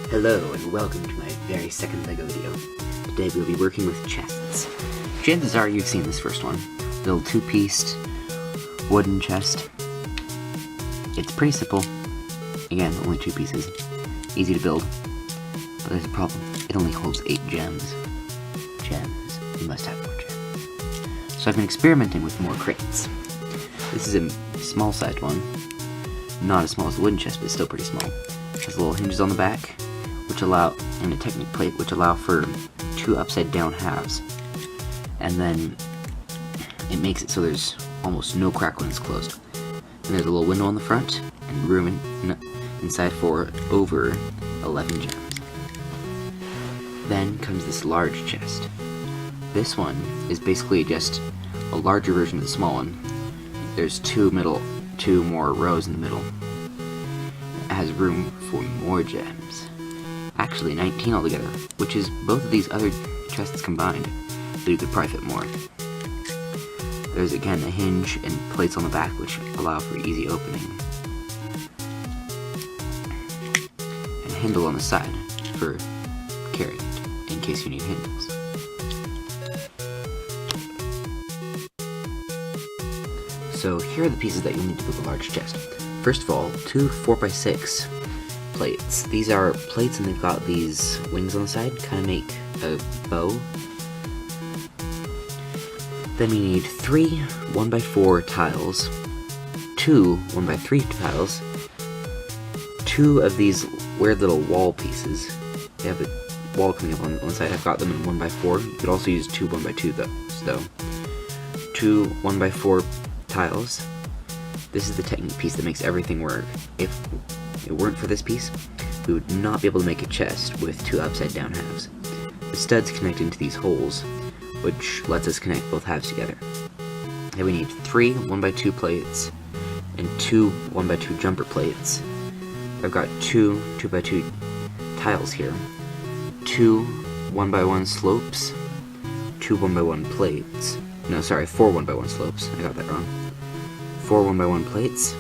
Hello and welcome to my very second LEGO video. Today we'll be working with chests. Chances are you've seen this first one. Little two-pieced wooden chest. It's pretty simple. Again, only 2 pieces. Easy to build. But there's a problem. It only holds 8 gems. Gems. You must have more gems. So I've been experimenting with more crates. This is a small-sized one. Not as small as the wooden chest, but still pretty small. It has little hinges on the back, and a Technic plate, which allow for 2 upside down halves. And then it makes it so there's almost no crack when it's closed. And there's a little window on the front, and room inside for over 11 gems. Then comes this large chest. This one is basically just a larger version of the small one. There's 2 more rows in the middle. It has room for more gems. Actually 19 altogether, which is both of these other chests combined, so you could probably fit more. There's again a hinge and plates on the back which allow for easy opening. And a handle on the side for carrying it, in case you need handles. So here are the pieces that you'll need to build a large chest. First of all, 2 4x6 plates. These are plates and they've got these wings on the side, kind of make a bow. Then we need 3 1x4 tiles, 2 1x3 tiles, 2 of these weird little wall pieces. They have the wall coming up on one side. I've got them in 1x4. You could also use 2 1x2 though. 2 1x4 tiles. This is the Technic piece that makes everything work. If it weren't for this piece, we would not be able to make a chest with 2 upside down halves. The studs connect into these holes, which lets us connect both halves together. Then we need 3 1x2 plates and 2 1x2 jumper plates. I've got 2 2x2 tiles here, 2 1x1 slopes, 2 1x1 plates. No, sorry, 4 1x1 slopes. I got that wrong. 4 1x1 plates,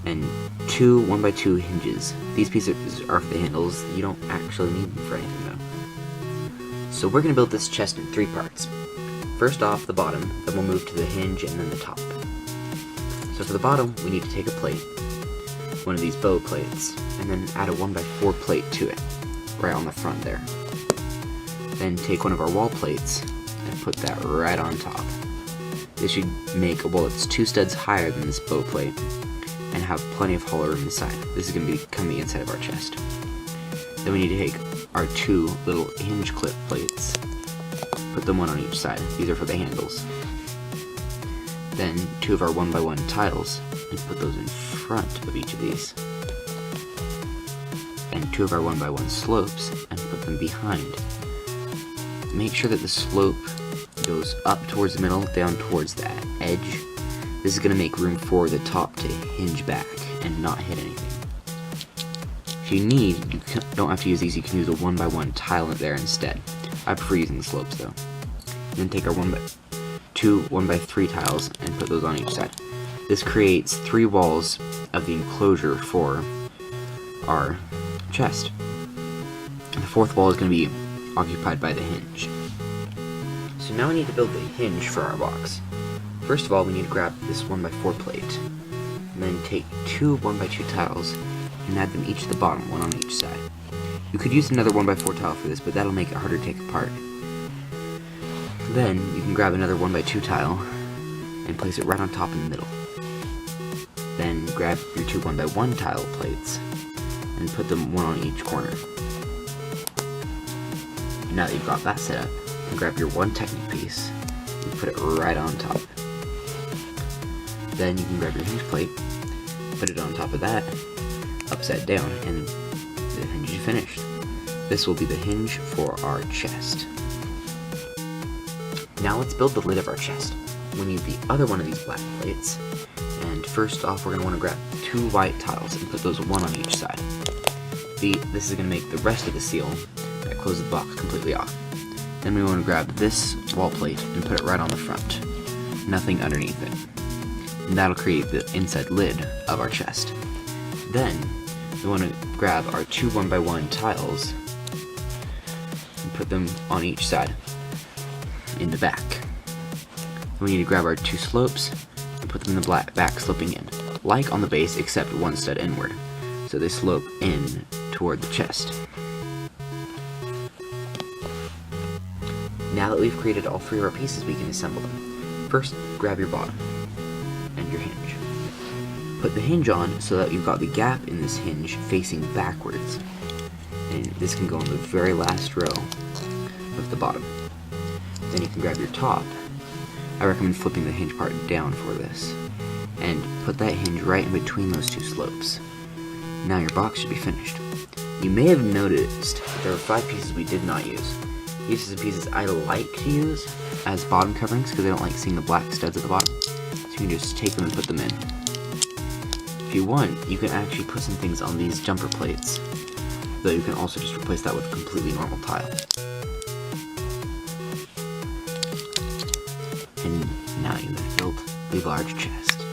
and 2 1x2 hinges. These pieces are for the handles. You don't actually need them for anything though. So we're going to build this chest in 3 parts. First off, the bottom, then we'll move to the hinge and then the top. So for the bottom, we need to take a plate, one of these bow plates, and then add a 1x4 plate to it, right on the front there. Then take one of our wall plates and put that right on top. This should make a wall that's 2 studs higher than this bow plate and have plenty of hollow room inside. This is going to become the inside of our chest. Then we need to take our 2 little hinge clip plates, put them one on each side. These are for the handles. Then 2 of our 1x1 tiles and put those in front of each of these. And 2 of our 1x1 slopes and put them behind. Make sure that the slope goes up towards the middle, down towards that edge. This is going to make room for the top to hinge back and not hit anything. If you need, you don't have to use these, you can use a 1x1 tile in there instead. I prefer using the slopes though. Then take our 2 1x3 tiles and put those on each side. This creates 3 walls of the enclosure for our chest. The 4th wall is going to be occupied by the hinge. So now we need to build the hinge for our box. First of all, we need to grab this 1x4 plate, and then take 2 1x2 tiles and add them each to the bottom, one on each side. You could use another 1x4 tile for this, but that'll make it harder to take apart. Then you can grab another 1x2 tile and place it right on top in the middle. Then grab your 2 1x1 tile plates and put them one on each corner. And now that you've got that set up, you can grab your 1 Technic piece and put it right on top. Then you can grab your hinge plate, put it on top of that, upside down, and the hinge is finished. This will be the hinge for our chest. Now let's build the lid of our chest. We need the other one of these black plates, and first off we're going to want to grab 2 white tiles and put those one on each side. This is going to make the rest of the seal that closes the box completely off. Then we want to grab this wall plate and put it right on the front, nothing underneath it. And that'll create the inside lid of our chest. Then we want to grab our two 1x1 tiles and put them on each side in the back. We need to grab our two slopes and put them in the back sloping in, like on the base except one stud inward, so they slope in toward the chest. Now that we've created all three of our pieces, we can assemble them. First, grab your bottom and your hinge. Put the hinge on so that you've got the gap in this hinge facing backwards, and this can go on the very last row of the bottom. Then you can grab your top. I recommend flipping the hinge part down for this, and put that hinge right in between those two slopes. Now your box should be finished. You may have noticed that there are 5 pieces we did not use. These are the pieces I like to use as bottom coverings because I don't like seeing the black studs at the bottom. So you can just take them and put them in. If you want, you can actually put some things on these jumper plates, though you can also just replace that with a completely normal tile. And now you have built the large chest.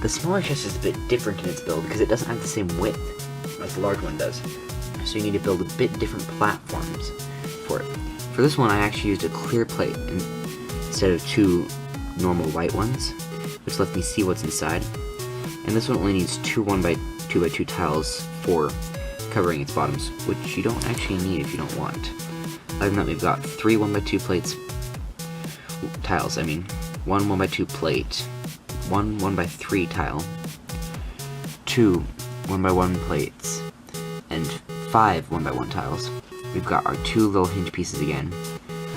The smaller chest is a bit different in its build because it doesn't have the same width like the large one does. So you need to build a bit different platforms for it. For this one, I actually used a clear plate instead of 2 normal white ones, which lets me see what's inside. And this one only needs 2 1x2x2 tiles for covering its bottoms, which you don't actually need if you don't want. Other than that, we've got 3 1x2 tiles. I mean, 1 1x2 plate, 1 1x3 tile, 2 1x1 plates, and 5 1x1 tiles. We've got our 2 little hinge pieces again,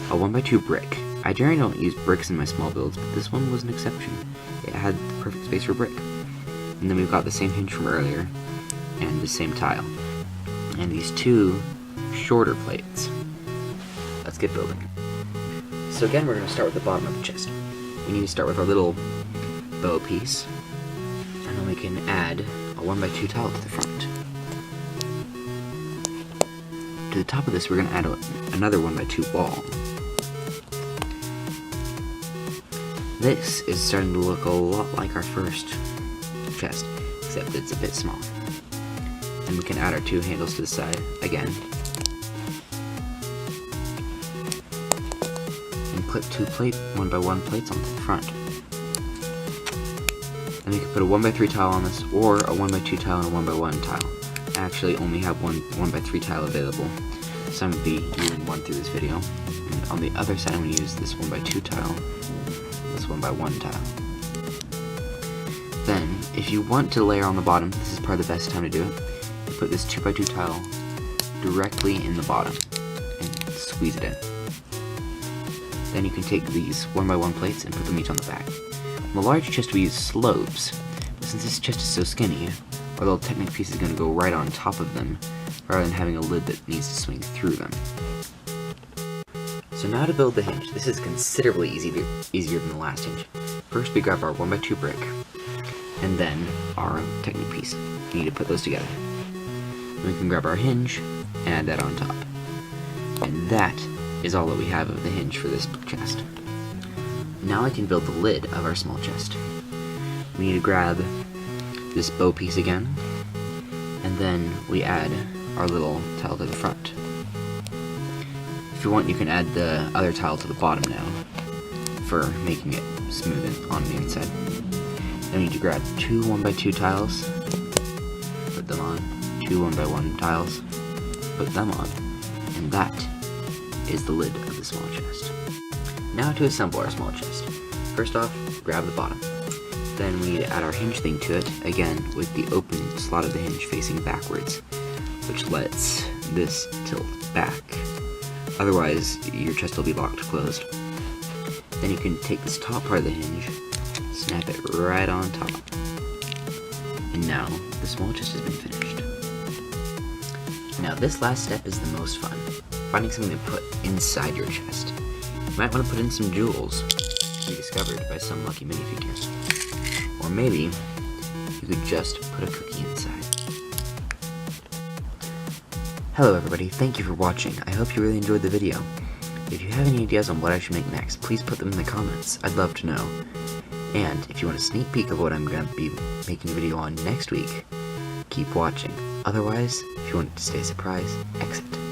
a 1x2 brick. I generally don't use bricks in my small builds, but this one was an exception. It had the perfect space for brick. And then we've got the same hinge from earlier, and the same tile. And these 2 shorter plates. Let's get building. So again, we're going to start with the bottom of the chest. We need to start with our little bow piece, and then we can add a 1x2 tile to the front. To the top of this, we're going to add another 1x2 wall. This is starting to look a lot like our first chest, except it's a bit smaller. And we can add our 2 handles to the side again. And clip 2 1x1 plates onto the front. And we can put a 1x3 tile on this, or a 1x2 tile and a 1x1 tile. I actually only have one 1x3 tile available, so I'm going to be using one through this video. And on the other side, I'm going to use this 1x2 tile, this 1x1 tile. Then, if you want to layer on the bottom, this is probably the best time to do it. You put this 2x2 tile directly in the bottom and squeeze it in. Then you can take these 1x1 plates and put them each on the back. On the large chest we use slopes, but since this chest is so skinny, our little Techno piece is going to go right on top of them, rather than having a lid that needs to swing through them. So now to build the hinge. This is considerably easier than the last hinge. First we grab our 1x2 brick, and then our Techno piece. We need to put those together. Then we can grab our hinge and add that on top. And that is all that we have of the hinge for this chest. Now I can build the lid of our small chest. We need to grab this bow piece again, and then we add our little tile to the front. If you want, you can add the other tile to the bottom now for making it smooth on the inside. Then we need to grab 2 1x2 tiles, put them on, 2 1x1 tiles, put them on, and that is the lid of the small chest. Now to assemble our small chest. First off, grab the bottom. Then we need to add our hinge thing to it, again with the open slot of the hinge facing backwards, which lets this tilt back. Otherwise, your chest will be locked closed. Then you can take this top part of the hinge, snap it right on top. And now, the small chest has been finished. Now this last step is the most fun, finding something to put inside your chest. You might want to put in some jewels, to be discovered by some lucky minifigure. Or maybe, you could just put a cookie inside. Hello everybody, thank you for watching. I hope you really enjoyed the video. If you have any ideas on what I should make next, please put them in the comments. I'd love to know. And if you want a sneak peek of what I'm going to be making a video on next week, keep watching. Otherwise, if you want to stay surprised, exit.